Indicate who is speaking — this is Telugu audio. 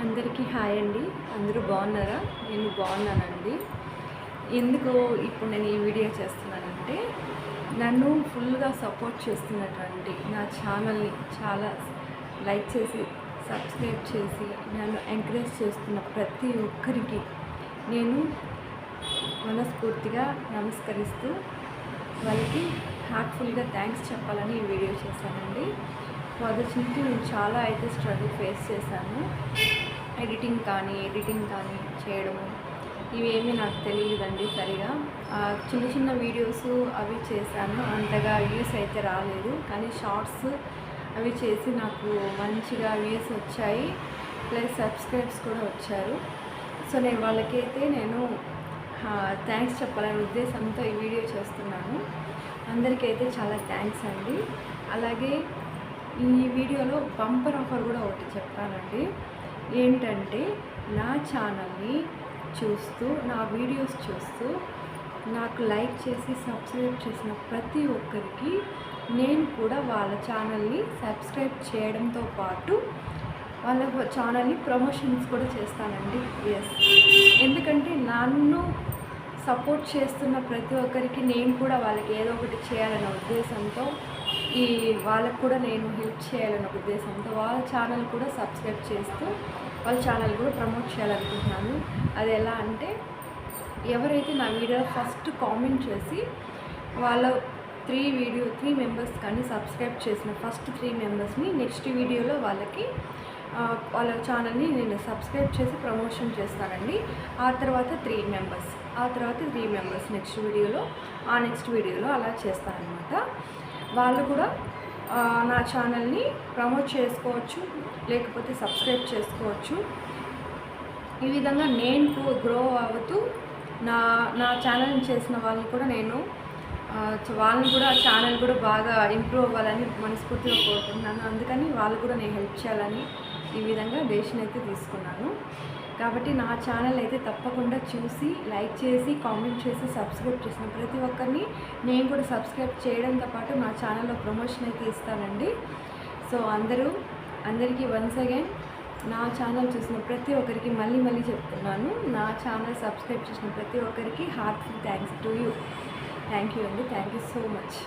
Speaker 1: అందరికీ హాయ్ అండి. అందరూ బాగున్నారా? నేను బాగున్నానండి. ఎందుకు ఇప్పుడు నేను ఈ వీడియో చేస్తున్నానంటే, నన్ను ఫుల్గా సపోర్ట్ చేస్తున్నటువంటి నా ఛానల్ని చాలా లైక్ చేసి సబ్స్క్రైబ్ చేసి నన్ను ఎంకరేజ్ చేస్తున్న ప్రతి ఒక్కరికి నేను మనస్ఫూర్తిగా నమస్కరిస్తూ వాళ్ళకి హార్ట్ఫుల్గా థ్యాంక్స్ చెప్పాలని ఈ వీడియో చేశానండి. మొదటి నుంచి నేను చాలా అయితే స్ట్రగుల్ ఫేస్ చేశాను. ఎడిటింగ్ కానీ చేయడము ఇవేమీ నాకు తెలియదండి సరిగా. చిన్న చిన్న వీడియోస్ అవి చేశాను, అంతగా వ్యూస్ అయితే రాలేదు. కానీ షార్ట్స్ అవి చేసి నాకు మంచిగా వ్యూస్ వచ్చాయి, ప్లస్ సబ్స్క్రైబ్స్ కూడా వచ్చారు. సో నేను వాళ్ళకైతే థ్యాంక్స్ చెప్పాలనే ఉద్దేశంతో ఈ వీడియో చేస్తున్నాను. అందరికైతే చాలా థ్యాంక్స్ అండి. అలాగే ఈ వీడియోలో బంపర్ ఆఫర్ కూడా ఒకటి చెప్పానండి. ఏంటంటే, నా ఛానల్ని చూస్తూ నా వీడియోస్ చూస్తూ నాకు లైక్ చేసి సబ్స్క్రైబ్ చేసిన ప్రతి ఒక్కరికి నేను కూడా వాళ్ళ ఛానల్ని సబ్స్క్రైబ్ చేయడంతో పాటు వాళ్ళ ఛానల్ని ప్రమోషన్స్ కూడా చేస్తానండి. ఎందుకంటే నన్ను సపోర్ట్ చేస్తున్న ప్రతి ఒక్కరికి నేను కూడా వాళ్ళకి ఏదో ఒకటి చేయాలనే ఉద్దేశంతో, వాళ్ళకు కూడా నేను హెల్ప్ చేయాలనే ఉద్దేశంతో వాళ్ళ ఛానల్ కూడా సబ్స్క్రైబ్ చేస్తూ వాళ్ళ ఛానల్ కూడా ప్రమోట్ చేయాలనుకుంటున్నాను. అది ఎలా అంటే, ఎవరైతే నా వీడియో ఫస్ట్ కామెంట్ చేసి వాళ్ళ 3 మెంబర్స్ కానీ సబ్స్క్రైబ్ చేసిన ఫస్ట్ 3 మెంబర్స్ని నెక్స్ట్ వీడియోలో వాళ్ళ ఛానల్ని నేను సబ్స్క్రైబ్ చేసి ప్రమోషన్ చేస్తానండి. ఆ తర్వాత 3 మెంబర్స్ నెక్స్ట్ వీడియోలో అలా చేస్తానన్నమాట. వాళ్ళు కూడా నా ఛానల్ని ప్రమోట్ చేసుకోవచ్చు, లేకపోతే సబ్స్క్రైబ్ చేసుకోవచ్చు. ఈ విధంగా నేను గ్రో అవుతూ నా ఛానల్ని చేసిన వాళ్ళని కూడా వాళ్ళని కూడా ఛానల్ కూడా బాగా ఇంప్రూవ్ అవ్వాలని మనస్ఫూర్తిగా కోరుకుంటున్నాను. అందుకని వాళ్ళు కూడా నేను హెల్ప్ చేయాలని ఈ విధంగా డెసిషన్ అయితే తీసుకున్నాను. కాబట్టి నా ఛానల్ అయితే తప్పకుండా చూసి లైక్ చేసి కామెంట్ చేసి సబ్స్క్రైబ్ చేసిన ప్రతి ఒక్కరిని నేను కూడా సబ్స్క్రైబ్ చేయడంతో పాటు నా ఛానల్లో ప్రమోషన్ అయితే ఇస్తానండి. సో అందరికీ వన్స్ అగైన్ నా ఛానల్ చూసిన ప్రతి ఒక్కరికి మళ్ళీ చెప్తున్నాను, నా ఛానల్ సబ్స్క్రైబ్ చేసిన ప్రతి ఒక్కరికి heartful thanks to you. Thank you అండి. Thank you so much.